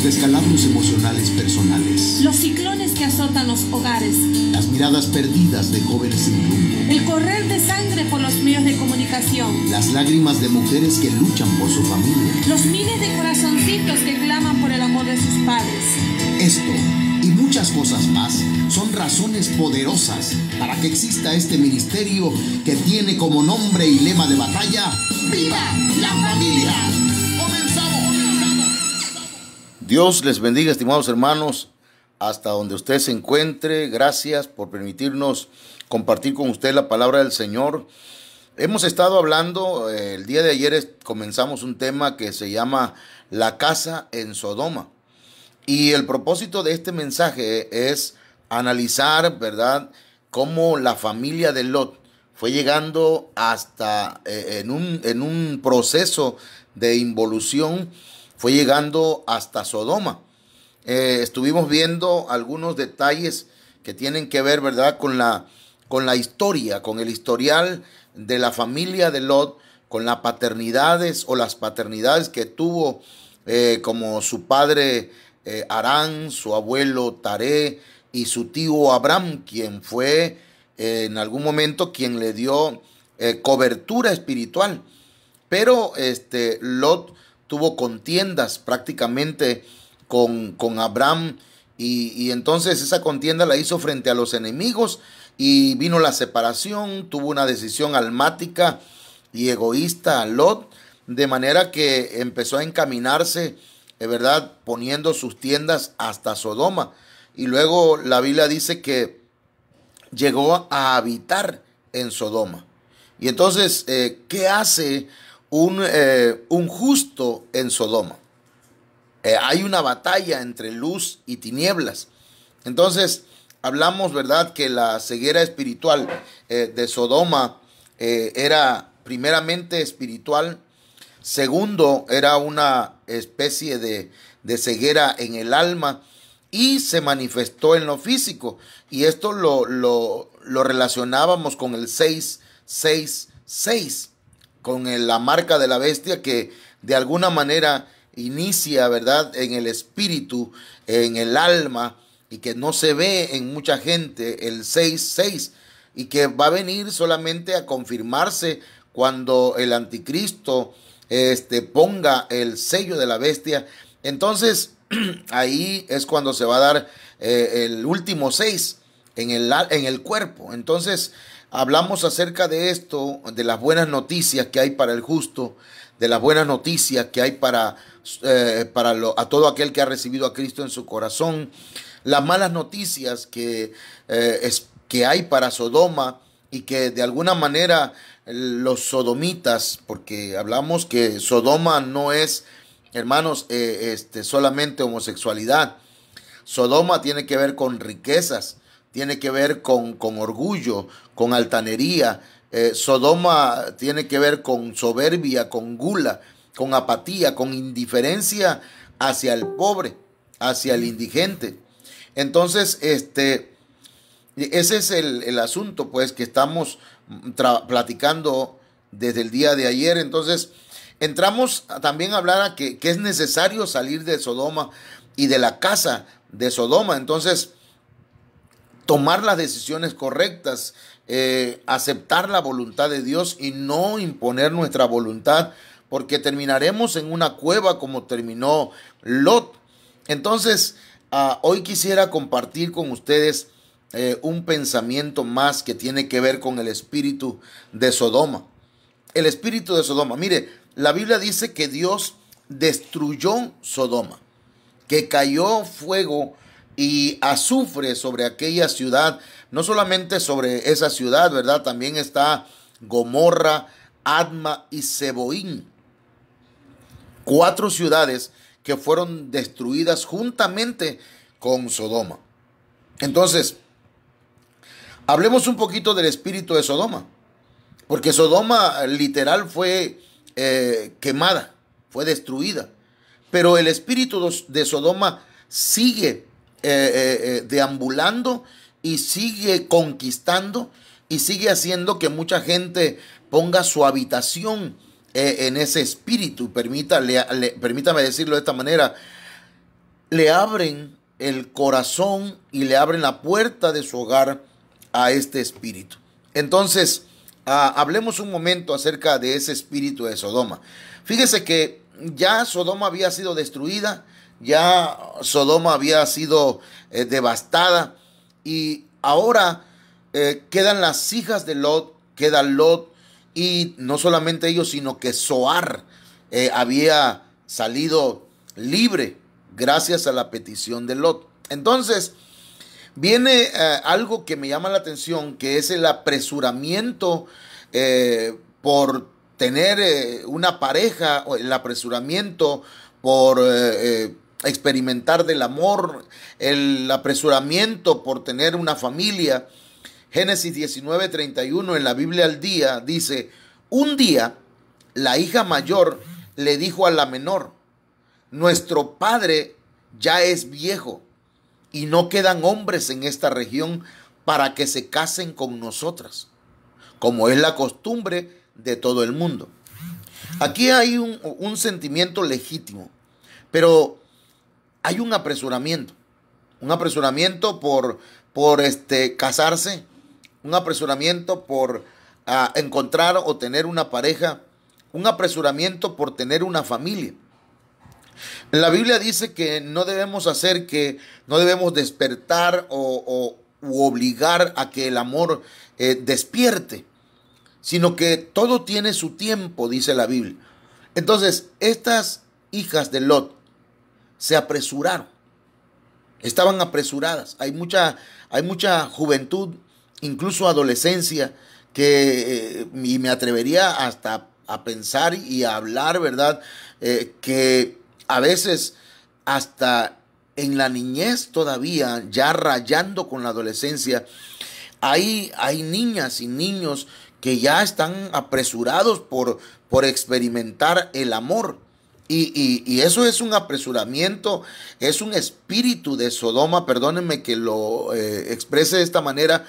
descalabros emocionales personales, los ciclones que azotan los hogares, las miradas perdidas de jóvenes sin rumbo, el correr de sangre por los medios de comunicación, las lágrimas de mujeres que luchan por su familia, los miles de corazoncitos que claman por el amor de sus padres. Esto y muchas cosas más son razones poderosas para que exista este ministerio que tiene como nombre y lema de batalla: ¡Viva la familia! Dios les bendiga, estimados hermanos, hasta donde usted se encuentre. Gracias por permitirnos compartir con usted la palabra del Señor. Hemos estado hablando, el día de ayer comenzamos un tema que se llama La casa en Sodoma. Y el propósito de este mensaje es analizar, ¿verdad?, cómo la familia de Lot fue llegando hasta en un proceso de involución, fue llegando hasta Sodoma. Estuvimos viendo algunos detalles que tienen que ver, ¿verdad?, con la historia, con el historial de la familia de Lot, con las paternidades o las paternidades que tuvo como su padre Harán, su abuelo Taré y su tío Abraham, quien fue en algún momento quien le dio cobertura espiritual. Pero Lot tuvo contiendas prácticamente con Abraham y entonces esa contienda la hizo frente a los enemigos y vino la separación. Tuvo una decisión almática y egoísta a Lot, de manera que empezó a encaminarse, ¿verdad?, poniendo sus tiendas hasta Sodoma. Y luego la Biblia dice que llegó a habitar en Sodoma. Y entonces, ¿qué hace un justo en Sodoma? Hay una batalla entre luz y tinieblas. Entonces, hablamos, ¿verdad?, que la ceguera espiritual de Sodoma era primeramente espiritual. Segundo, era una especie de ceguera en el alma y se manifestó en lo físico. Y esto lo relacionábamos con el 666, con la marca de la bestia, que de alguna manera inicia, ¿verdad?, en el espíritu, en el alma, y que no se ve en mucha gente, el 66, y que va a venir solamente a confirmarse cuando el anticristo ponga el sello de la bestia. Entonces ahí es cuando se va a dar el último 6 en el cuerpo. Entonces hablamos acerca de esto, de las buenas noticias que hay para el justo, de las buenas noticias que hay para a todo aquel que ha recibido a Cristo en su corazón, las malas noticias que hay para Sodoma, y que de alguna manera los sodomitas, porque hablamos que Sodoma no es, hermanos, solamente homosexualidad. Sodoma tiene que ver con riquezas, tiene que ver con orgullo, con altanería. Sodoma tiene que ver con soberbia, con gula, con apatía, con indiferencia hacia el pobre, hacia el indigente. Entonces, ese es el asunto, pues, que estamos platicando desde el día de ayer. Entonces, entramos también a hablar a que es necesario salir de Sodoma y de la casa de Sodoma. Entonces, tomar las decisiones correctas, aceptar la voluntad de Dios y no imponer nuestra voluntad, porque terminaremos en una cueva como terminó Lot. Entonces, hoy quisiera compartir con ustedes un pensamiento más que tiene que ver con el espíritu de Sodoma. El espíritu de Sodoma. Mire, la Biblia dice que Dios destruyó Sodoma, que cayó fuego y azufre sobre aquella ciudad. No solamente sobre esa ciudad, ¿verdad? También está Gomorra, Adma y Zeboín. 4 ciudades que fueron destruidas juntamente con Sodoma. Entonces, hablemos un poquito del espíritu de Sodoma, porque Sodoma literal fue quemada, fue destruida, pero el espíritu de Sodoma sigue deambulando y sigue conquistando y sigue haciendo que mucha gente ponga su habitación en ese espíritu. Permítame decirlo de esta manera. le abren el corazón y le abren la puerta de su hogar a este espíritu. Entonces, hablemos un momento acerca de ese espíritu de Sodoma. Fíjese que ya Sodoma había sido destruida, ya Sodoma había sido devastada, y ahora quedan las hijas de Lot, queda Lot, y no solamente ellos, sino que Zoar había salido libre gracias a la petición de Lot. Entonces viene algo que me llama la atención, que es el apresuramiento por tener una pareja, o el apresuramiento por experimentar del amor, el apresuramiento por tener una familia. Génesis 19:31 en la Biblia al día dice: un día la hija mayor le dijo a la menor: nuestro padre ya es viejo y no quedan hombres en esta región para que se casen con nosotras, como es la costumbre de todo el mundo. Aquí hay un sentimiento legítimo, pero hay un apresuramiento por casarse, un apresuramiento por encontrar o tener una pareja, un apresuramiento por tener una familia. La Biblia dice que no debemos despertar u obligar a que el amor despierte, sino que todo tiene su tiempo, dice la Biblia. Entonces, estas hijas de Lot se apresuraron, estaban apresuradas. Hay mucha juventud, incluso adolescencia, y me atrevería hasta a pensar y a hablar, ¿verdad? Que a veces hasta en la niñez todavía, ya rayando con la adolescencia, hay niñas y niños que ya están apresurados por experimentar el amor. Y eso es un apresuramiento, es un espíritu de Sodoma, perdónenme que lo exprese de esta manera.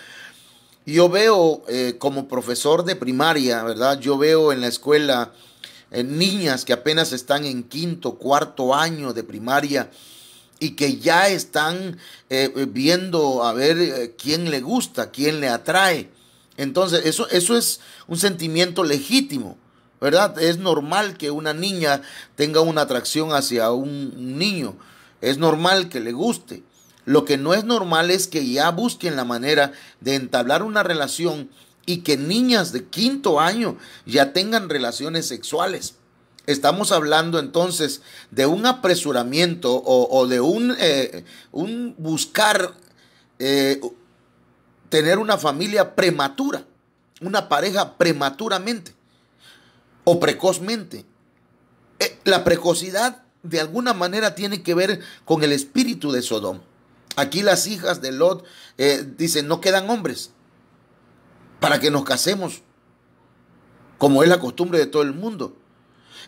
Yo veo como profesor de primaria, ¿verdad? Yo veo en la escuela niñas que apenas están en quinto, cuarto año de primaria y que ya están viendo a ver quién le gusta, quién le atrae. Entonces, eso es un sentimiento legítimo, ¿verdad? Es normal que una niña tenga una atracción hacia un niño. Es normal que le guste. Lo que no es normal es que ya busquen la manera de entablar una relación y que niñas de quinto año ya tengan relaciones sexuales. Estamos hablando entonces de un apresuramiento o de un buscar tener una familia prematura, una pareja prematuramente o precozmente. La precocidad de alguna manera tiene que ver con el espíritu de Sodoma. Aquí las hijas de Lot dicen: no quedan hombres para que nos casemos, como es la costumbre de todo el mundo.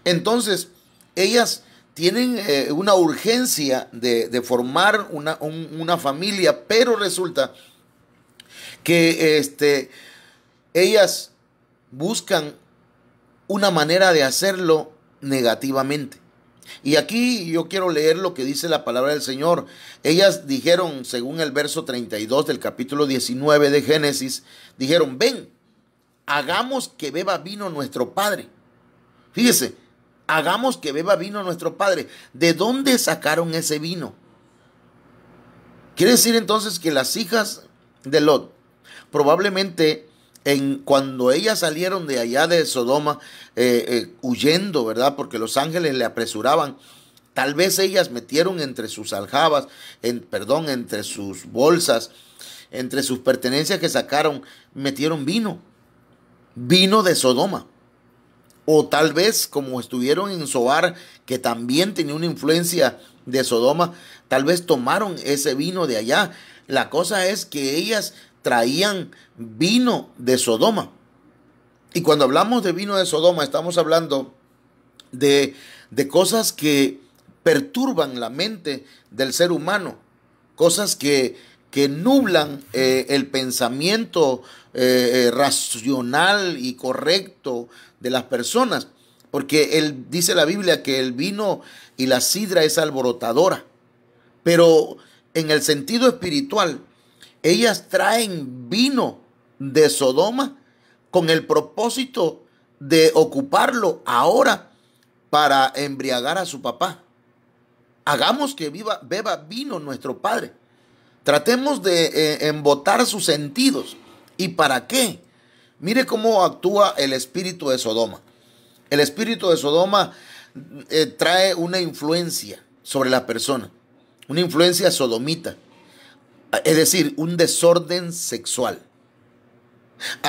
Entonces, ellas tienen una urgencia de formar una familia, pero resulta que ellas buscan una manera de hacerlo negativamente. Y aquí yo quiero leer lo que dice la palabra del Señor. Ellas dijeron, según el verso 32 del capítulo 19 de Génesis, dijeron: ven, hagamos que beba vino nuestro padre. Fíjese, hagamos que beba vino nuestro padre. ¿De dónde sacaron ese vino? Quiere decir entonces que las hijas de Lot, probablemente cuando ellas salieron de allá de Sodoma, huyendo, ¿verdad? Porque los ángeles le apresuraban. Tal vez ellas metieron entre sus aljabas, entre sus bolsas, entre sus pertenencias que sacaron, metieron vino de Sodoma. O tal vez, como estuvieron en Zoar, que también tenía una influencia de Sodoma, tal vez tomaron ese vino de allá. La cosa es que ellas traían vino de Sodoma. Y cuando hablamos de vino de Sodoma, estamos hablando de cosas que perturban la mente del ser humano, cosas que nublan el pensamiento racional y correcto de las personas, porque dice la Biblia que el vino y la sidra es alborotadora. Pero en el sentido espiritual, ellas traen vino de Sodoma con el propósito de ocuparlo ahora para embriagar a su papá. Hagamos que beba vino nuestro padre. Tratemos de embotar sus sentidos. ¿Y para qué? Mire cómo actúa el espíritu de Sodoma. El espíritu de Sodoma trae una influencia sobre la persona, una influencia sodomita, es decir, un desorden sexual.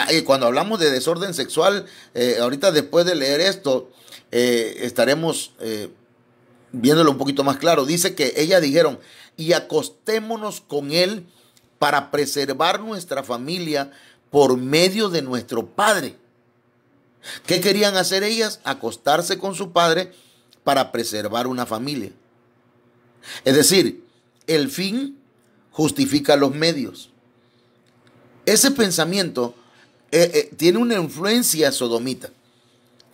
Y cuando hablamos de desorden sexual, ahorita después de leer esto, estaremos viéndolo un poquito más claro. Dice que ellas dijeron, y acostémonos con él para preservar nuestra familia por medio de nuestro padre. ¿Qué querían hacer ellas? Acostarse con su padre para preservar una familia. Es decir, el fin justifica los medios. Ese pensamiento tiene una influencia sodomita.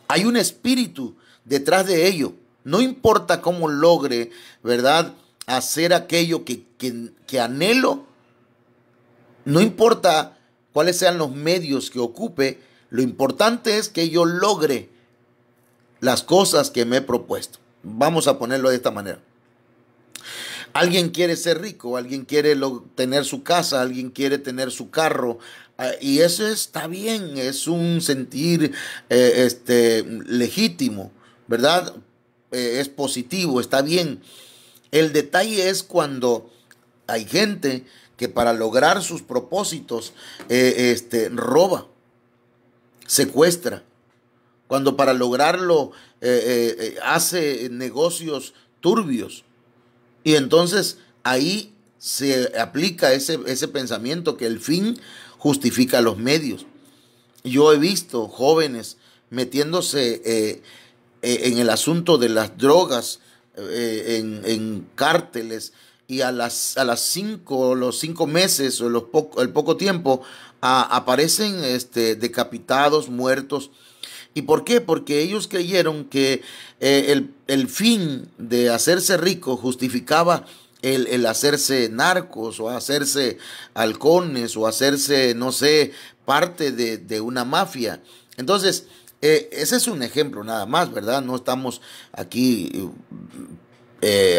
Hay un espíritu detrás de ello. No importa cómo logre, ¿verdad?, hacer aquello que anhelo. No importa cuáles sean los medios que ocupe. Lo importante es que yo logre las cosas que me he propuesto. Vamos a ponerlo de esta manera. Alguien quiere ser rico, alguien quiere tener su casa, alguien quiere tener su carro, y eso está bien, es un sentir legítimo, ¿verdad? Es positivo, está bien. El detalle es cuando hay gente que para lograr sus propósitos roba, secuestra, cuando para lograrlo hace negocios turbios. Y entonces ahí se aplica ese pensamiento que el fin justifica los medios. Yo he visto jóvenes metiéndose en el asunto de las drogas, en cárteles, y a los 5 meses o el poco tiempo aparecen decapitados, muertos. ¿Y por qué? Porque ellos creyeron que el fin de hacerse rico justificaba el hacerse narcos o hacerse halcones o hacerse, no sé, parte de una mafia. Entonces, ese es un ejemplo nada más, ¿verdad? No estamos aquí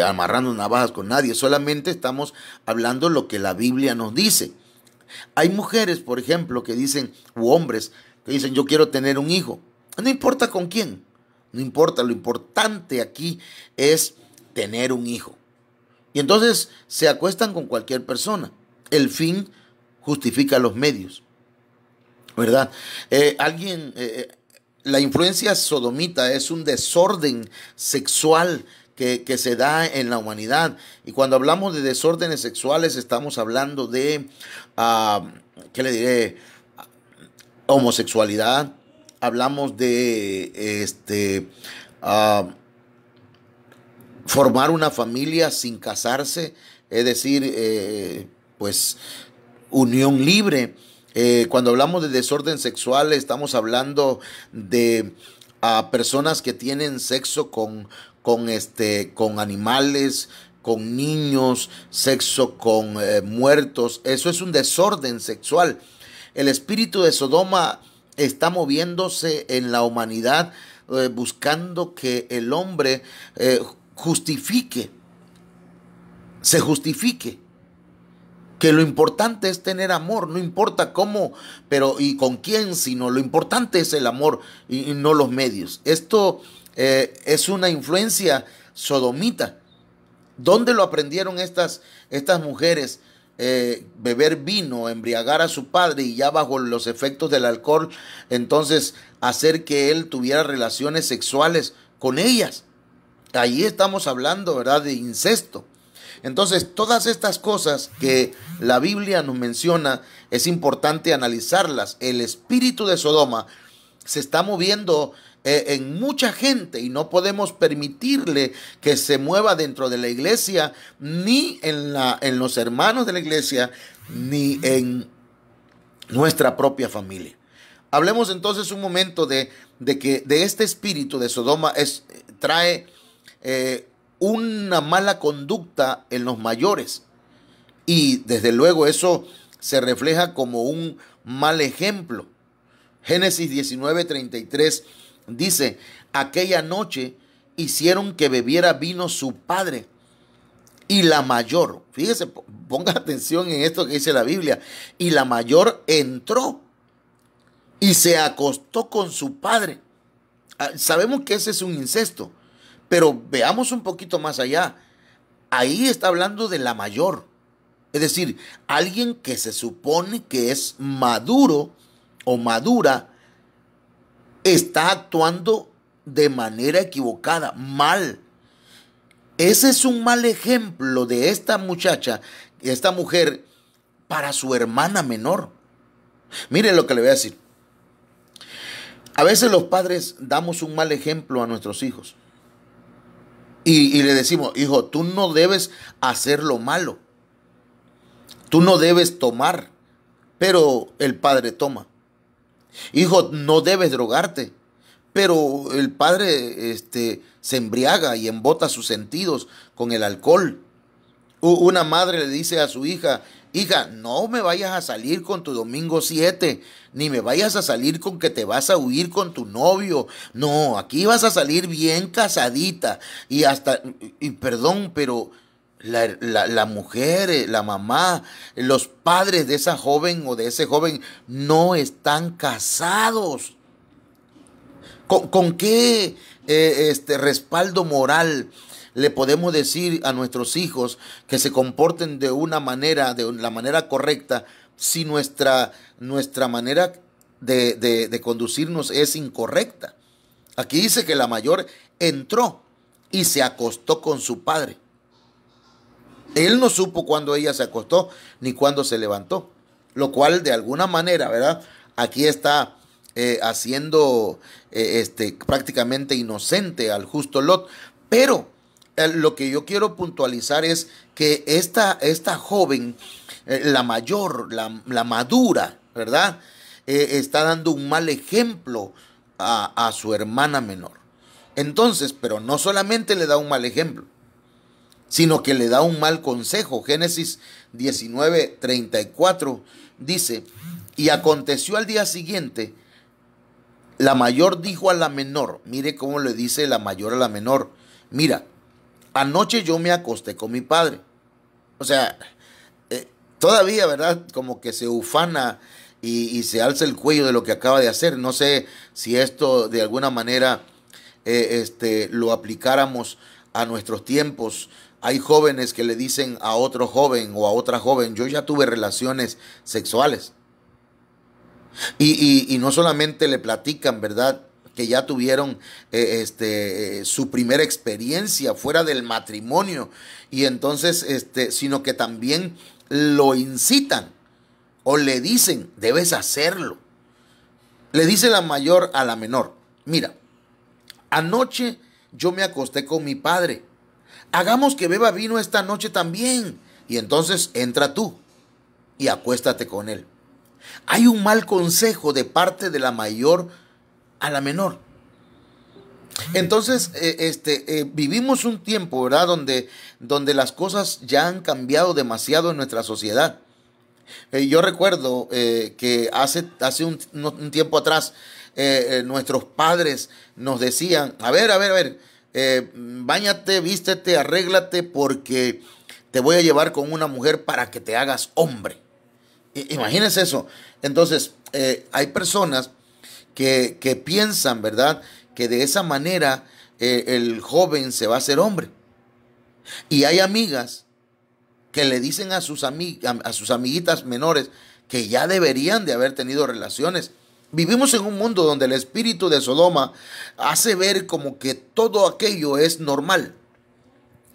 amarrando navajas con nadie, solamente estamos hablando lo que la Biblia nos dice. Hay mujeres, por ejemplo, que dicen, u hombres, que dicen, yo quiero tener un hijo. No importa con quién, no importa, lo importante aquí es tener un hijo. Y entonces se acuestan con cualquier persona. El fin justifica los medios, ¿verdad? La influencia sodomita es un desorden sexual que se da en la humanidad. Y cuando hablamos de desórdenes sexuales estamos hablando de, ¿qué le diré?, homosexualidad. Hablamos de formar una familia sin casarse, es decir, pues unión libre. Cuando hablamos de desorden sexual estamos hablando de personas que tienen sexo con animales, con niños, sexo con muertos. Eso es un desorden sexual. El espíritu de Sodoma está moviéndose en la humanidad buscando que el hombre se justifique. Que lo importante es tener amor, no importa cómo, pero y con quién, sino lo importante es el amor y no los medios. Esto es una influencia sodomita. ¿Dónde lo aprendieron estas mujeres? Beber vino, embriagar a su padre y ya bajo los efectos del alcohol, entonces hacer que él tuviera relaciones sexuales con ellas. Ahí estamos hablando, ¿verdad?, de incesto. Entonces, todas estas cosas que la Biblia nos menciona, es importante analizarlas. El espíritu de Sodoma se está moviendo en mucha gente y no podemos permitirle que se mueva dentro de la iglesia, ni en los hermanos de la iglesia, ni en nuestra propia familia. Hablemos entonces un momento de que de este espíritu de Sodoma trae una mala conducta en los mayores. Y desde luego eso se refleja como un mal ejemplo. Génesis 19:33 dice: aquella noche hicieron que bebiera vino su padre y la mayor, fíjese, ponga atención en esto que dice la Biblia, y la mayor entró y se acostó con su padre. Sabemos que ese es un incesto, pero veamos un poquito más allá. Ahí está hablando de la mayor. Es decir, alguien que se supone que es maduro o madura, está actuando de manera equivocada, mal. Ese es un mal ejemplo de esta muchacha, esta mujer, para su hermana menor. Mire lo que le voy a decir. A veces los padres damos un mal ejemplo a nuestros hijos. Y le decimos: hijo, tú no debes hacer lo malo. Tú no debes tomar, pero el padre toma. Hijo, no debes drogarte, pero el padre se embriaga y embota sus sentidos con el alcohol. Una madre le dice a su hija: hija, no me vayas a salir con tu domingo 7, ni me vayas a salir con que te vas a huir con tu novio. No, aquí vas a salir bien casadita. Y perdón, pero la mujer, la mamá, los padres de esa joven o de ese joven no están casados. ¿Con qué respaldo moral le podemos decir a nuestros hijos que se comporten de la manera correcta, si nuestra manera de conducirnos es incorrecta? Aquí dice que la mayor entró y se acostó con su padre. Él no supo cuándo ella se acostó ni cuándo se levantó, lo cual de alguna manera, ¿verdad? Aquí está haciendo prácticamente inocente al justo Lot. Pero lo que yo quiero puntualizar es que esta joven, la mayor, la madura, ¿verdad? Está dando un mal ejemplo a su hermana menor. Entonces, pero no solamente le da un mal ejemplo, sino que le da un mal consejo. Génesis 19:34 dice: y aconteció al día siguiente, la mayor dijo a la menor, mire cómo le dice la mayor a la menor: mira, anoche yo me acosté con mi padre. O sea, todavía, ¿verdad? Como que se ufana y se alza el cuello de lo que acaba de hacer. No sé si esto de alguna manera lo aplicáramos a nuestros tiempos. Hay jóvenes que le dicen a otro joven o a otra joven: yo ya tuve relaciones sexuales. Y no solamente le platican, ¿verdad?, que ya tuvieron su primera experiencia fuera del matrimonio. Y entonces, sino que también lo incitan o le dicen: debes hacerlo. Le dice la mayor a la menor: mira, anoche yo me acosté con mi padre. Hagamos que beba vino esta noche también. Y entonces entra tú y acuéstate con él. Hay un mal consejo de parte de la mayor a la menor. Entonces, vivimos un tiempo, ¿verdad?, donde las cosas ya han cambiado demasiado en nuestra sociedad. Yo recuerdo que hace un tiempo atrás, nuestros padres nos decían: a ver, báñate, vístete, arréglate, porque te voy a llevar con una mujer para que te hagas hombre. Imagínense eso. Entonces, hay personas que piensan, ¿verdad?, que de esa manera el joven se va a hacer hombre. Y hay amigas que le dicen a sus amiguitas menores que ya deberían de haber tenido relaciones. Vivimos en un mundo donde el espíritu de Sodoma hace ver como que todo aquello es normal.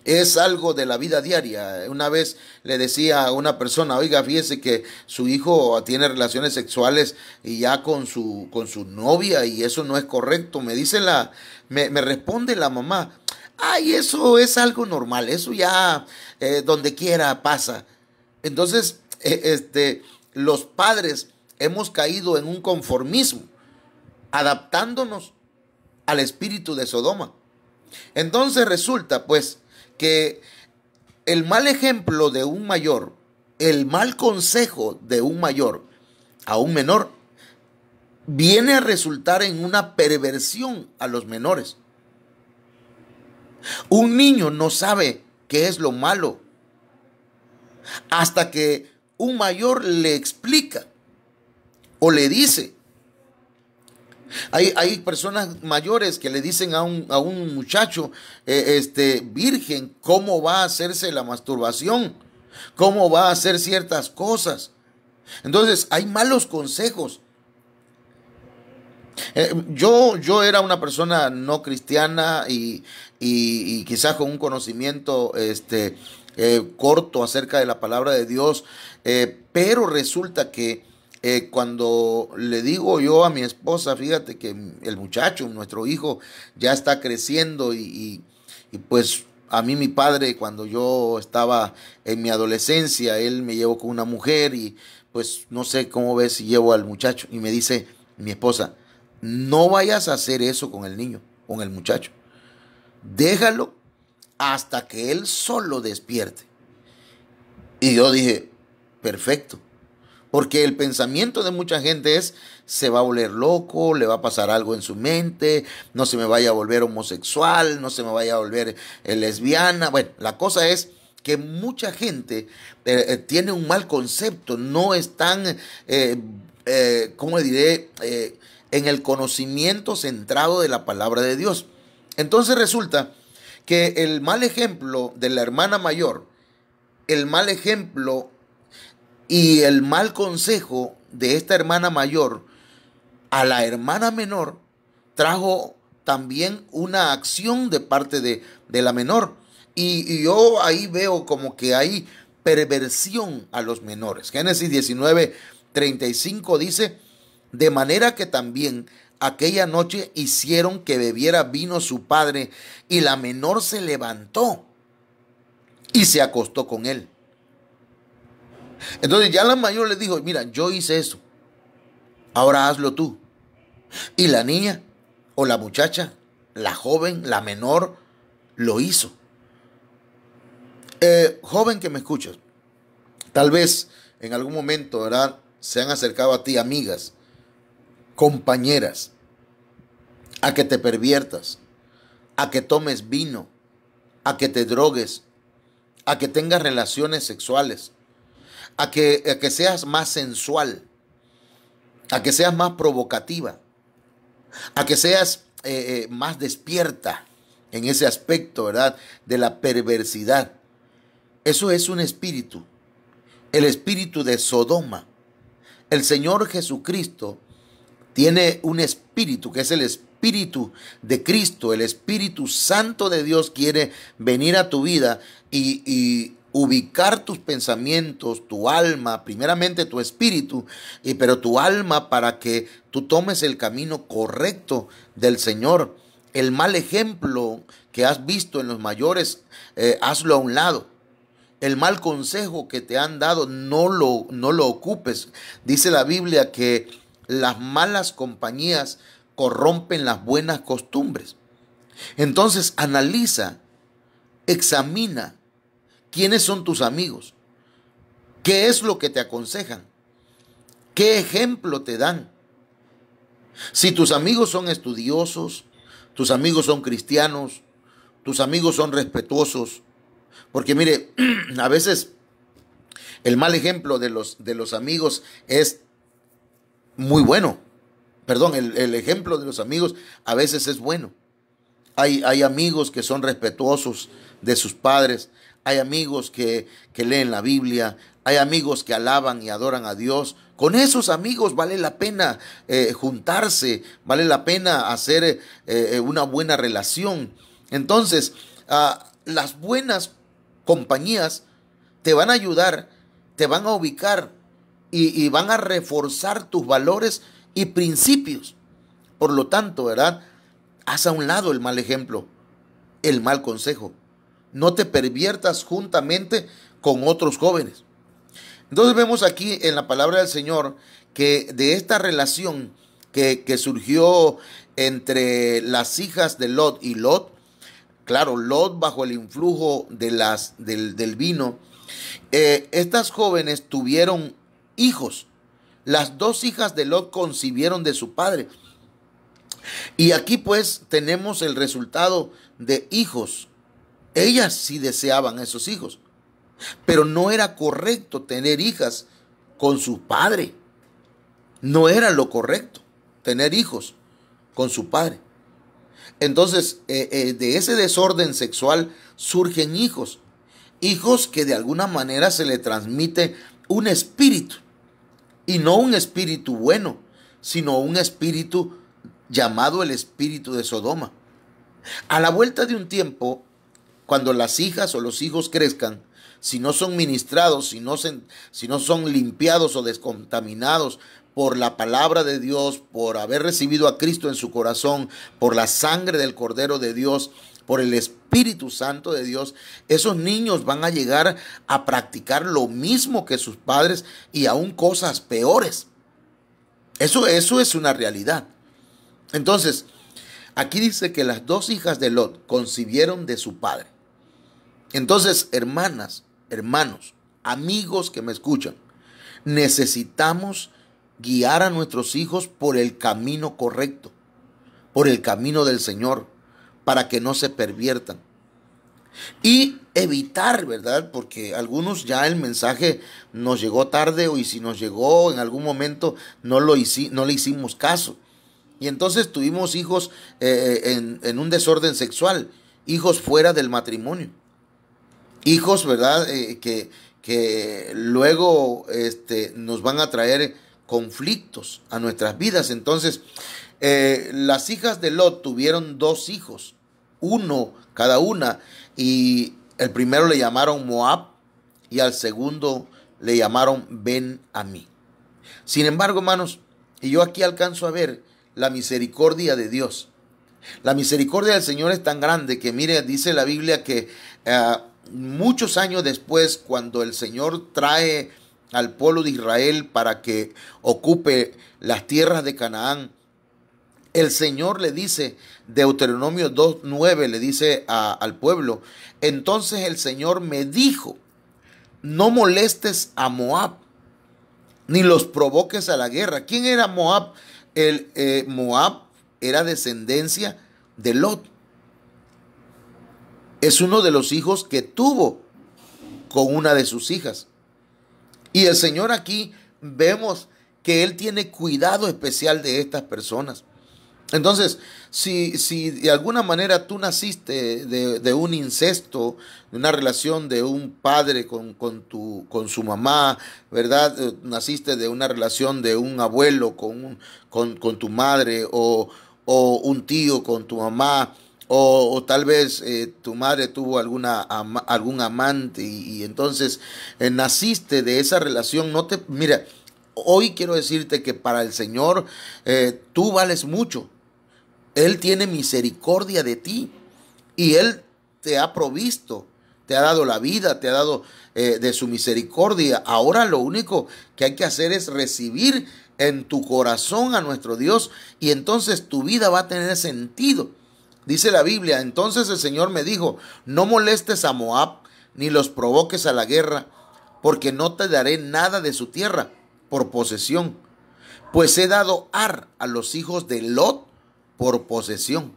Es algo de la vida diaria. Una vez le decía a una persona: oiga, fíjese que su hijo tiene relaciones sexuales y ya con su novia, y eso no es correcto. Me responde la mamá: ay, eso es algo normal, eso ya donde quiera pasa. Entonces, los padres hemos caído en un conformismo, adaptándonos al espíritu de Sodoma. Entonces resulta, pues, que el mal ejemplo de un mayor, el mal consejo de un mayor a un menor, viene a resultar en una perversión a los menores. Un niño no sabe qué es lo malo hasta que un mayor le explica o le dice. Hay personas mayores que le dicen a un muchacho virgen cómo va a hacerse la masturbación, cómo va a hacer ciertas cosas. Entonces hay malos consejos. Yo era una persona no cristiana y quizás con un conocimiento corto acerca de la palabra de Dios, pero resulta que cuando le digo yo a mi esposa, fíjate que el muchacho, nuestro hijo, ya está creciendo y pues a mí mi padre, cuando yo estaba en mi adolescencia, él me llevó con una mujer y pues no sé cómo ves si llevo al muchacho. Y me dice mi esposa, no vayas a hacer eso con el niño, con el muchacho. Déjalo hasta que él solo despierte. Y yo dije, perfecto. Porque el pensamiento de mucha gente es, se va a volver loco, le va a pasar algo en su mente, no se me vaya a volver homosexual, no se me vaya a volver lesbiana. Bueno, la cosa es que mucha gente tiene un mal concepto, no están, ¿cómo diré?, en el conocimiento centrado de la palabra de Dios. Entonces resulta que el mal ejemplo de la hermana mayor, el mal ejemplo y el mal consejo de esta hermana mayor a la hermana menor trajo también una acción de parte de la menor. Y yo ahí veo como que hay perversión a los menores. Génesis 19:35 dice, de manera que también aquella noche hicieron que bebiera vino su padre, y la menor se levantó y se acostó con él. Entonces ya la mayor le dijo, mira, yo hice eso, ahora hazlo tú. Y la niña o la muchacha, la joven, la menor, lo hizo. Joven que me escuchas, tal vez en algún momento, ¿verdad?, se han acercado a ti amigas, compañeras, a que te perviertas, a que tomes vino, a que te drogues, a que tengas relaciones sexuales, a que seas más sensual, a que seas más provocativa, a que seas más despierta en ese aspecto, ¿verdad?, de la perversidad. Eso es un espíritu, el espíritu de Sodoma. El Señor Jesucristo tiene un espíritu que es el espíritu de Cristo. El Espíritu Santo de Dios quiere venir a tu vida y ubicar tus pensamientos, tu alma, primeramente tu espíritu, pero tu alma, para que tú tomes el camino correcto del Señor. El mal ejemplo que has visto en los mayores, hazlo a un lado. El mal consejo que te han dado, no lo ocupes. Dice la Biblia que las malas compañías corrompen las buenas costumbres. Entonces analiza, examina quiénes son tus amigos, qué es lo que te aconsejan, qué ejemplo te dan. Si tus amigos son estudiosos, tus amigos son cristianos, tus amigos son respetuosos, porque mire, a veces el mal ejemplo de los amigos es muy bueno. Perdón, el ejemplo de los amigos a veces es bueno. Hay amigos que son respetuosos de sus padres, hay amigos que leen la Biblia, hay amigos que alaban y adoran a Dios. Con esos amigos vale la pena juntarse, vale la pena hacer una buena relación. Entonces, las buenas compañías te van a ayudar, te van a ubicar y van a reforzar tus valores y principios. Por lo tanto, ¿verdad?, haz a un lado el mal ejemplo, el mal consejo. No te perviertas juntamente con otros jóvenes. Entonces vemos aquí en la palabra del Señor que de esta relación que surgió entre las hijas de Lot y Lot, claro, Lot bajo el influjo del vino. Estas jóvenes tuvieron hijos. Las dos hijas de Lot concibieron de su padre. Y aquí pues tenemos el resultado de hijos. Ellas sí deseaban esos hijos, pero no era correcto tener hijas con su padre. No era lo correcto tener hijos con su padre. Entonces, de ese desorden sexual surgen hijos. Hijos que de alguna manera se le transmite un espíritu. Y no un espíritu bueno, sino un espíritu llamado el espíritu de Sodoma. A la vuelta de un tiempo, cuando las hijas o los hijos crezcan, si no son ministrados, si no son limpiados o descontaminados por la palabra de Dios, por haber recibido a Cristo en su corazón, por la sangre del Cordero de Dios, por el Espíritu Santo de Dios, esos niños van a llegar a practicar lo mismo que sus padres y aún cosas peores. Eso es una realidad. Entonces, aquí dice que las dos hijas de Lot concibieron de su padre. Entonces, hermanas, hermanos, amigos que me escuchan, necesitamos guiar a nuestros hijos por el camino correcto, por el camino del Señor, para que no se perviertan. Y evitar, ¿verdad? Porque algunos ya el mensaje nos llegó tarde, y si nos llegó en algún momento no le hicimos caso. Y entonces tuvimos hijos en un desorden sexual, hijos fuera del matrimonio. Hijos, ¿verdad? Que luego nos van a traer conflictos a nuestras vidas. Entonces, las hijas de Lot tuvieron dos hijos, uno cada una, y el primero le llamaron Moab y al segundo le llamaron Ben-Amí. Sin embargo, hermanos, y yo aquí alcanzo a ver la misericordia de Dios. La misericordia del Señor es tan grande que, mire, dice la Biblia que muchos años después, cuando el Señor trae al pueblo de Israel para que ocupe las tierras de Canaán, el Señor le dice, Deuteronomio 2:9 le dice al pueblo, entonces el Señor me dijo, no molestes a Moab, ni los provoques a la guerra. ¿Quién era Moab? Moab era descendencia de Lot. Es uno de los hijos que tuvo con una de sus hijas. Y el Señor aquí vemos que Él tiene cuidado especial de estas personas. Entonces, si de alguna manera tú naciste de un incesto, de una relación de un padre con su mamá, ¿verdad? Naciste de una relación de un abuelo con tu madre, o un tío con tu mamá, o tal vez tu madre tuvo algún amante y entonces naciste de esa relación. Mira, hoy quiero decirte que para el Señor tú vales mucho. Él tiene misericordia de ti y Él te ha provisto, te ha dado la vida, te ha dado de su misericordia. Ahora lo único que hay que hacer es recibir en tu corazón a nuestro Dios y entonces tu vida va a tener sentido. Dice la Biblia, entonces el Señor me dijo, no molestes a Moab ni los provoques a la guerra, porque no te daré nada de su tierra por posesión, pues he dado Ar a los hijos de Lot por posesión.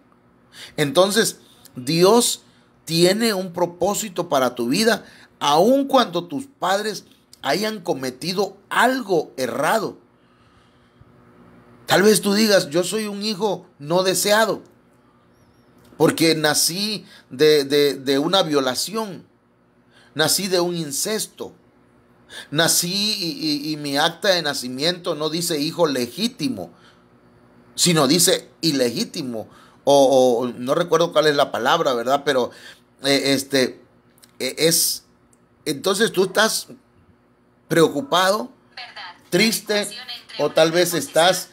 Entonces, Dios tiene un propósito para tu vida, aun cuando tus padres hayan cometido algo errado. Tal vez tú digas, yo soy un hijo no deseado, porque nací de una violación, nací de un incesto, nací y mi acta de nacimiento no dice hijo legítimo, sino dice ilegítimo, o no recuerdo cuál es la palabra, ¿verdad? Pero entonces tú estás preocupado, triste, o tal vez estás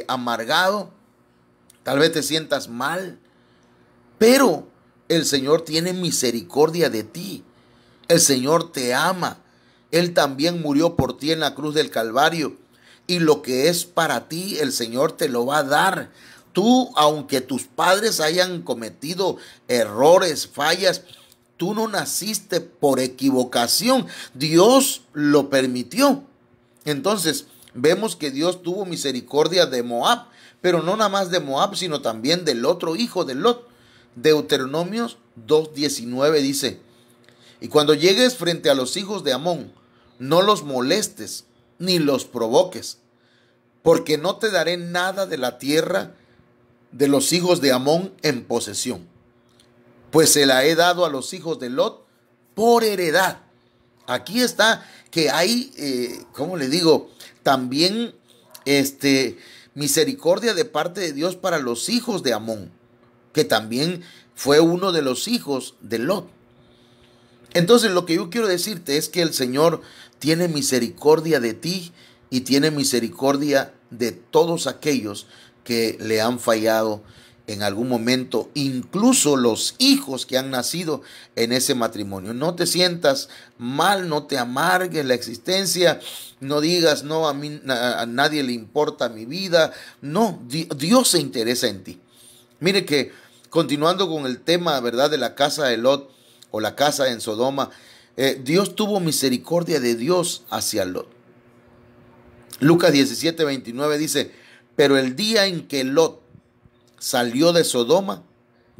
amargado, tal vez te sientas mal, pero el Señor tiene misericordia de ti, el Señor te ama, Él también murió por ti en la cruz del Calvario. Y lo que es para ti, el Señor te lo va a dar Tú, aunque tus padres hayan cometido errores, fallas, tú no naciste por equivocación. Dios lo permitió. Entonces, vemos que Dios tuvo misericordia de Moab, pero no nada más de Moab, sino también del otro hijo de Lot. Deuteronomios 2:19 dice: y cuando llegues frente a los hijos de Amón, no los molestes ni los provoques, porque no te daré nada de la tierra de los hijos de Amón en posesión, pues se la he dado a los hijos de Lot por heredad. Aquí está que hay, ¿cómo le digo? También misericordia de parte de Dios para los hijos de Amón, que también fue uno de los hijos de Lot. Entonces, lo que yo quiero decirte es que el Señor tiene misericordia de ti y tiene misericordia de todos aquellos que le han fallado en algún momento, incluso los hijos que han nacido en ese matrimonio. No te sientas mal, no te amargues la existencia, no digas, no, a nadie le importa mi vida. No, Dios se interesa en ti. Mire que, continuando con el tema, ¿verdad?, de la casa de Lot o la casa en Sodoma, Dios tuvo misericordia de Dios hacia Lot. Lucas 17:29 dice: pero el día en que Lot salió de Sodoma,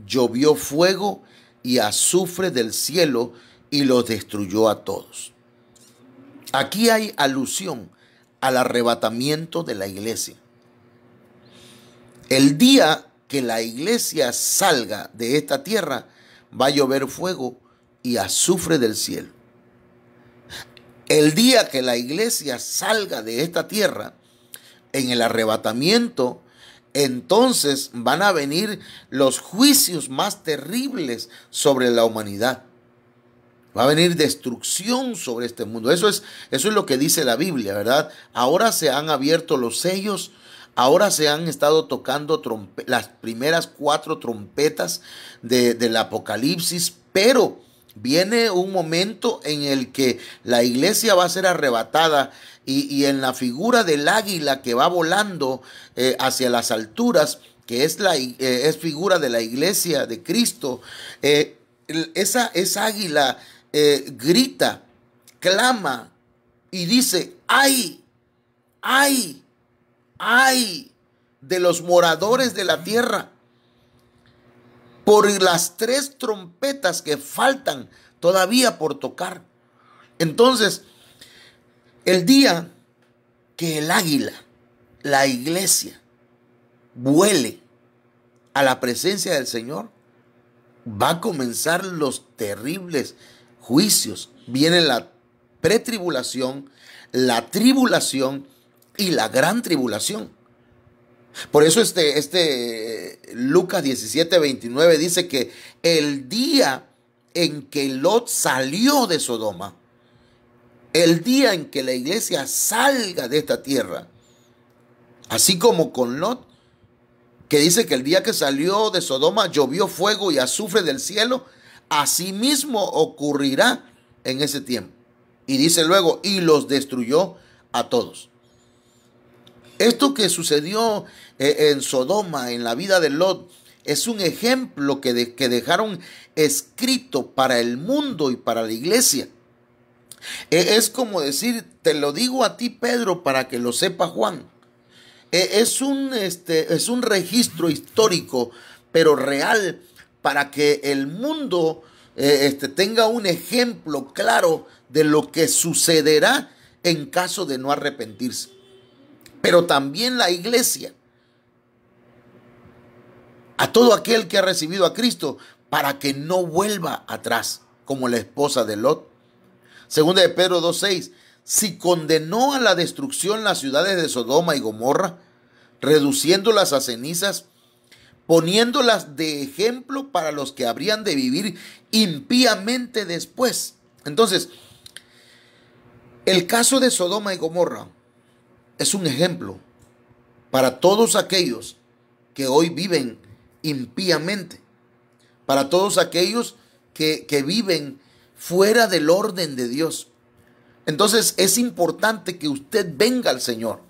llovió fuego y azufre del cielo y los destruyó a todos. Aquí hay alusión al arrebatamiento de la iglesia. El día que la iglesia salga de esta tierra, va a llover fuego y azufre del cielo. El día que la iglesia salga de esta tierra, en el arrebatamiento, entonces van a venir los juicios más terribles sobre la humanidad. Va a venir destrucción sobre este mundo. Eso es lo que dice la Biblia, ¿verdad? Ahora se han abierto los sellos. Ahora se han estado tocando las primeras 4 trompetas del Apocalipsis, pero viene un momento en el que la iglesia va a ser arrebatada y en la figura del águila que va volando hacia las alturas, que es figura de la iglesia de Cristo, esa águila grita, clama y dice: ¡ay! ¡ay! ¡ay de los moradores de la tierra! Por las 3 trompetas que faltan todavía por tocar. Entonces, el día que el águila, la iglesia, vuele a la presencia del Señor, va a comenzar los terribles juicios. Viene la pretribulación, la tribulación y la gran tribulación. Por eso Lucas 17:29 dice que el día en que Lot salió de Sodoma, el día en que la iglesia salga de esta tierra, así como con Lot, que dice que el día que salió de Sodoma llovió fuego y azufre del cielo, así mismo ocurrirá en ese tiempo. Y dice luego: y los destruyó a todos. Esto que sucedió en Sodoma, en la vida de Lot, es un ejemplo que dejaron escrito para el mundo y para la iglesia. Es como decir: te lo digo a ti, Pedro, para que lo sepa Juan. Es un registro histórico, pero real, para que el mundo tenga un ejemplo claro de lo que sucederá en caso de no arrepentirse. Pero también la iglesia, a todo aquel que ha recibido a Cristo, para que no vuelva atrás, como la esposa de Lot. Segunda de Pedro 2:6: si condenó a la destrucción las ciudades de Sodoma y Gomorra, reduciéndolas a cenizas, poniéndolas de ejemplo para los que habrían de vivir impíamente después. Entonces, el caso de Sodoma y Gomorra es un ejemplo para todos aquellos que hoy viven impíamente, para todos aquellos que viven fuera del orden de Dios. Entonces es importante que usted venga al Señor.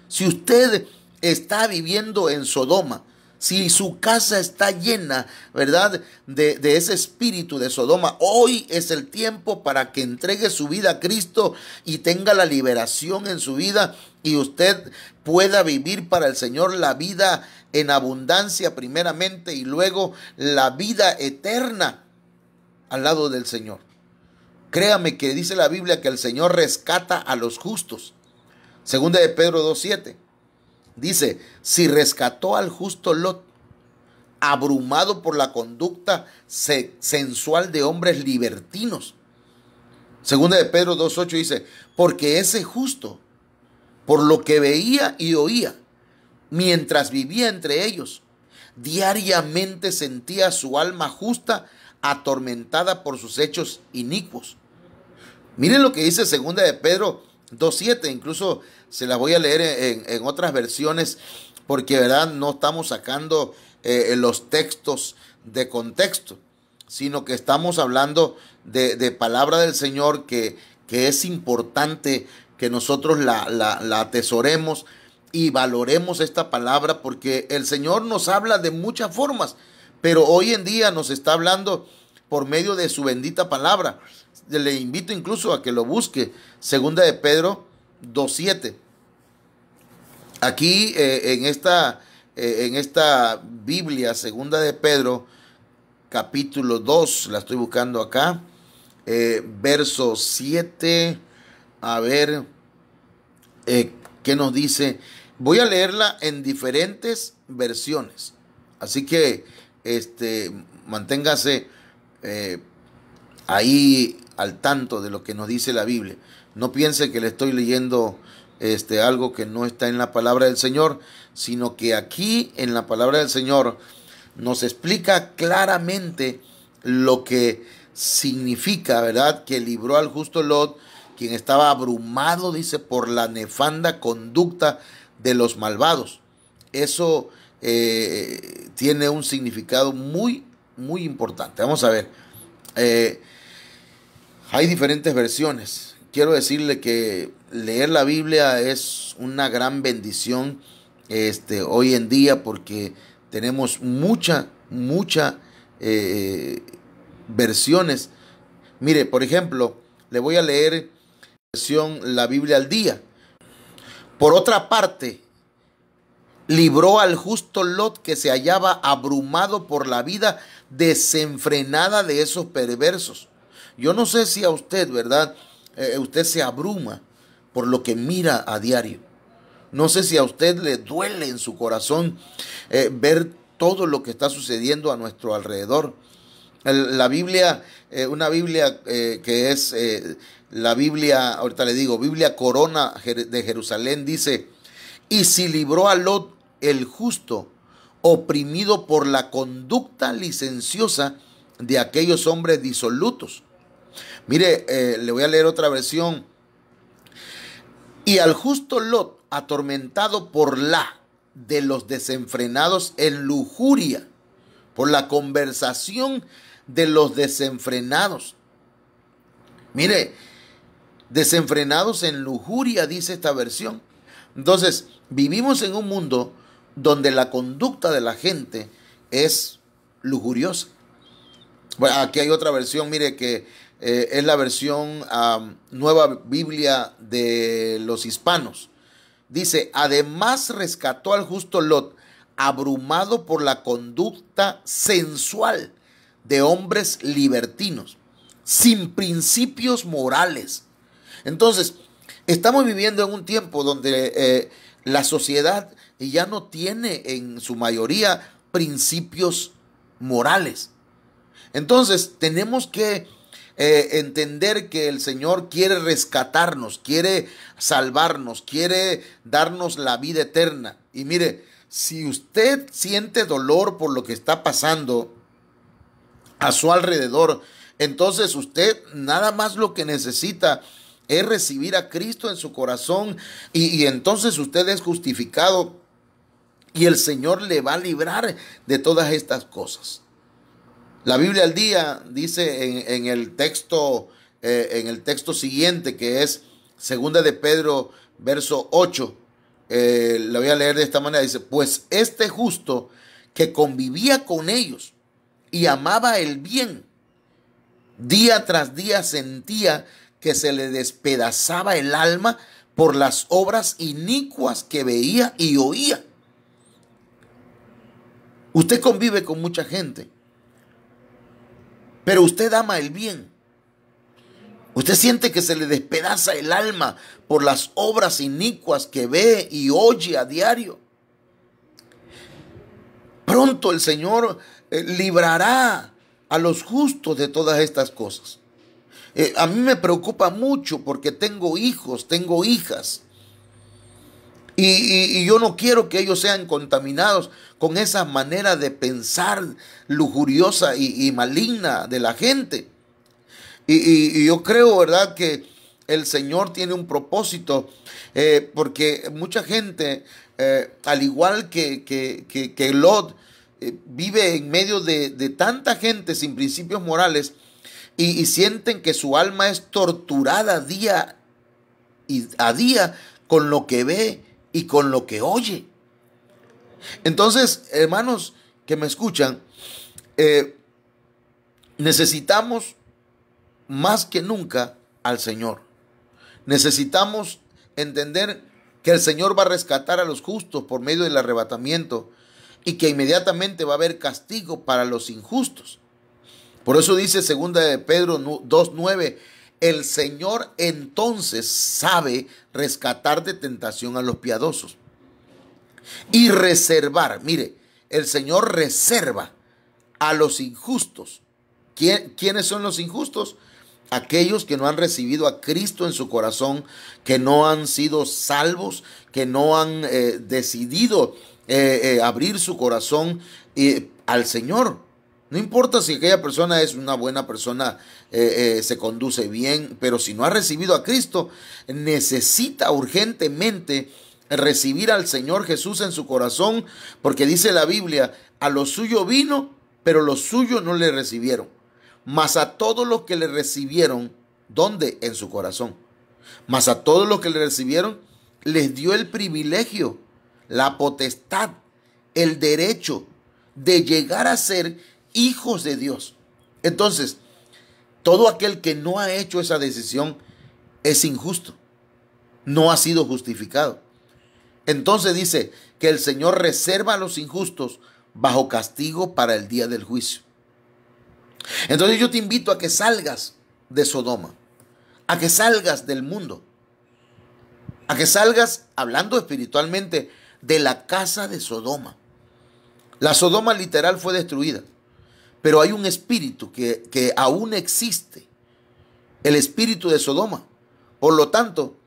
Si usted está viviendo en Sodoma, Si su casa está llena, ¿verdad?, de ese espíritu de Sodoma, hoy es el tiempo para que entregue su vida a Cristo y tenga la liberación en su vida y usted pueda vivir para el Señor la vida en abundancia primeramente y luego la vida eterna al lado del Señor. Créame que dice la Biblia que el Señor rescata a los justos. Segunda de Pedro 2:7. Dice, si rescató al justo Lot, abrumado por la conducta sensual de hombres libertinos. Segunda de Pedro 2:8 dice, porque ese justo, por lo que veía y oía, mientras vivía entre ellos, diariamente sentía su alma justa atormentada por sus hechos inicuos. Miren lo que dice Segunda de Pedro 2:7, incluso se las voy a leer en otras versiones porque, ¿verdad?, no estamos sacando los textos de contexto, sino que estamos hablando de palabra del Señor que es importante que nosotros la atesoremos y valoremos esta palabra porque el Señor nos habla de muchas formas, pero hoy en día nos está hablando por medio de su bendita palabra. Le invito incluso a que lo busque, Segunda de Pedro 2:7. Aquí en esta Biblia, Segunda de Pedro, capítulo 2, la estoy buscando acá, verso 7, a ver qué nos dice. Voy a leerla en diferentes versiones, así que manténgase ahí al tanto de lo que nos dice la Biblia. No piense que le estoy leyendo algo que no está en la palabra del Señor, sino que aquí en la palabra del Señor nos explica claramente lo que significa, ¿verdad?, que libró al justo Lot, quien estaba abrumado, dice, por la nefanda conducta de los malvados. Eso tiene un significado muy, muy importante. Vamos a ver. Hay diferentes versiones. Quiero decirle que leer la Biblia es una gran bendición hoy en día porque tenemos muchas versiones. Mire, por ejemplo, le voy a leer la Biblia al día. Por otra parte, libró al justo Lot que se hallaba abrumado por la vida desenfrenada de esos perversos. Yo no sé si a usted, ¿verdad?, usted se abruma por lo que mira a diario. No sé si a usted le duele en su corazón ver todo lo que está sucediendo a nuestro alrededor. La Biblia, una Biblia que es la Biblia, ahorita le digo, Biblia Corona de Jerusalén, dice, y si libró a Lot el justo, oprimido por la conducta licenciosa de aquellos hombres disolutos. Mire, le voy a leer otra versión. Y al justo Lot, atormentado por la de los desenfrenados en lujuria, por la conversación de los desenfrenados. Mire, desenfrenados en lujuria, dice esta versión. Entonces, vivimos en un mundo donde la conducta de la gente es lujuriosa. Bueno, aquí hay otra versión, mire, que es la versión Nueva Biblia de los Hispanos. Dice, además rescató al justo Lot, abrumado por la conducta sensual de hombres libertinos, sin principios morales. Entonces, estamos viviendo en un tiempo donde la sociedad ya no tiene en su mayoría principios morales. Entonces, tenemos que entender que el Señor quiere rescatarnos, quiere salvarnos, quiere darnos la vida eterna. Y mire, si usted siente dolor por lo que está pasando a su alrededor, entonces usted nada más lo que necesita es recibir a Cristo en su corazón y entonces usted es justificado y el Señor le va a librar de todas estas cosas. La Biblia al día dice en el texto siguiente, que es Segunda de Pedro, verso 8, lo voy a leer de esta manera, dice, pues este justo que convivía con ellos y amaba el bien, día tras día sentía que se le despedazaba el alma por las obras inicuas que veía y oía. Usted convive con mucha gente, pero usted ama el bien. Usted siente que se le despedaza el alma por las obras inicuas que ve y oye a diario. Pronto el Señor librará a los justos de todas estas cosas. A mí me preocupa mucho porque tengo hijos, tengo hijas. Y yo no quiero que ellos sean contaminados con esa manera de pensar lujuriosa y maligna de la gente. Y yo creo, ¿verdad?, que el Señor tiene un propósito, porque mucha gente, al igual que Lot, vive en medio de tanta gente sin principios morales y sienten que su alma es torturada día a día con lo que ve y con lo que oye. Entonces, hermanos que me escuchan, necesitamos más que nunca al Señor. Necesitamos entender que el Señor va a rescatar a los justos por medio del arrebatamiento y que inmediatamente va a haber castigo para los injustos. Por eso dice 2 de Pedro 2:9, el Señor entonces sabe rescatar de tentación a los piadosos y reservar, mire, el Señor reserva a los injustos. ¿Quiénes son los injustos? Aquellos que no han recibido a Cristo en su corazón, que no han sido salvos, que no han decidido abrir su corazón al Señor. No importa si aquella persona es una buena persona, se conduce bien, pero si no ha recibido a Cristo, necesita urgentemente recibir al Señor Jesús en su corazón, porque dice la Biblia, a lo suyo vino, pero los suyos no le recibieron. Mas a todos los que le recibieron, ¿dónde? En su corazón. Mas a todos los que le recibieron, les dio el privilegio, la potestad, el derecho de llegar a ser hijos de Dios. Entonces, todo aquel que no ha hecho esa decisión es injusto, no ha sido justificado. Entonces dice que el Señor reserva a los injustos bajo castigo para el día del juicio. Entonces yo te invito a que salgas de Sodoma, a que salgas del mundo, a que salgas, hablando espiritualmente, de la casa de Sodoma. La Sodoma literal fue destruida, pero hay un espíritu que aún existe, el espíritu de Sodoma. Por lo tanto,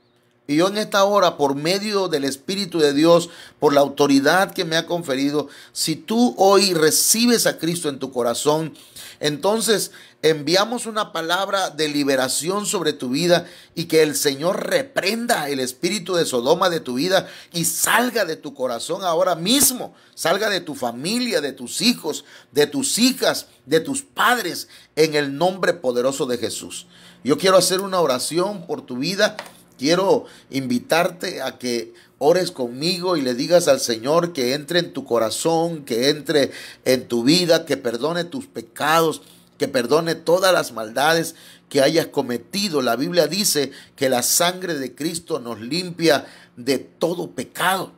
y yo en esta hora, por medio del Espíritu de Dios, por la autoridad que me ha conferido, si tú hoy recibes a Cristo en tu corazón, entonces enviamos una palabra de liberación sobre tu vida y que el Señor reprenda el espíritu de Sodoma de tu vida y salga de tu corazón ahora mismo, salga de tu familia, de tus hijos, de tus hijas, de tus padres, en el nombre poderoso de Jesús. Yo quiero hacer una oración por tu vida. Quiero invitarte a que ores conmigo y le digas al Señor que entre en tu corazón, que entre en tu vida, que perdone tus pecados, que perdone todas las maldades que hayas cometido. La Biblia dice que la sangre de Cristo nos limpia de todo pecado.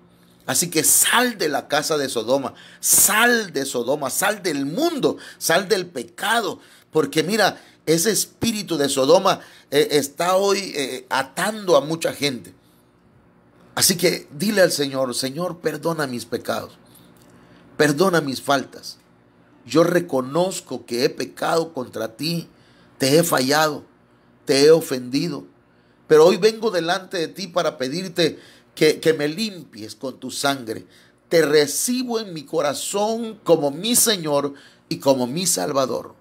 Así que sal de la casa de Sodoma, sal de Sodoma, sal del mundo, sal del pecado, porque mira, ese espíritu de Sodoma está hoy atando a mucha gente. Así que dile al Señor, Señor, perdona mis pecados, perdona mis faltas. Yo reconozco que he pecado contra ti, te he fallado, te he ofendido, pero hoy vengo delante de ti para pedirte que me limpies con tu sangre. Te recibo en mi corazón como mi Señor y como mi Salvador.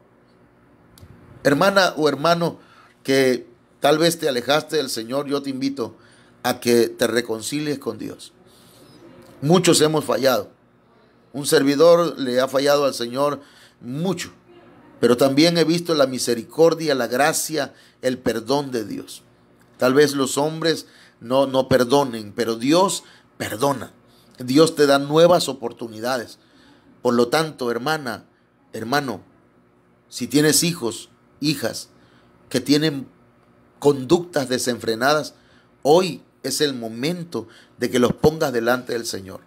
Hermana o hermano que tal vez te alejaste del Señor, yo te invito a que te reconcilies con Dios. Muchos hemos fallado. Un servidor le ha fallado al Señor mucho, pero también he visto la misericordia, la gracia, el perdón de Dios. Tal vez los hombres no perdonen, pero Dios perdona. Dios te da nuevas oportunidades. Por lo tanto, hermana, hermano, si tienes hijos, hijas que tienen conductas desenfrenadas, hoy es el momento de que los pongas delante del Señor.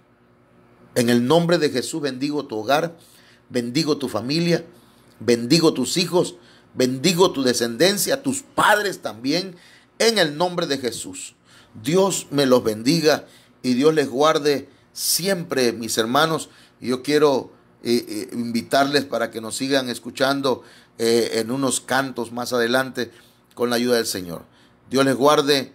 En el nombre de Jesús bendigo tu hogar, bendigo tu familia, bendigo tus hijos, bendigo tu descendencia, tus padres también, en el nombre de Jesús. Dios me los bendiga y Dios les guarde siempre, mis hermanos. Y yo quiero invitarles para que nos sigan escuchando en unos cantos más adelante con la ayuda del Señor. Dios les guarde,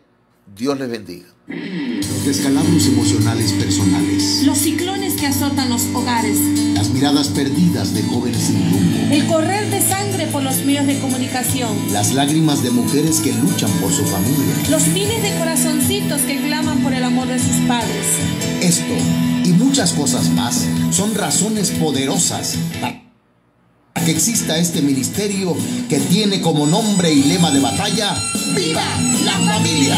Dios les bendiga. Los descalabros emocionales personales, Los ciclones que azotan los hogares. las miradas perdidas de jóvenes sin rumbo, El correr de sangre por los medios de comunicación. las lágrimas de mujeres que luchan por su familia. Los miles de corazoncitos que claman por el amor de sus padres. Esto y muchas cosas más son razones poderosas para que exista este ministerio que tiene como nombre y lema de batalla: ¡Viva la familia!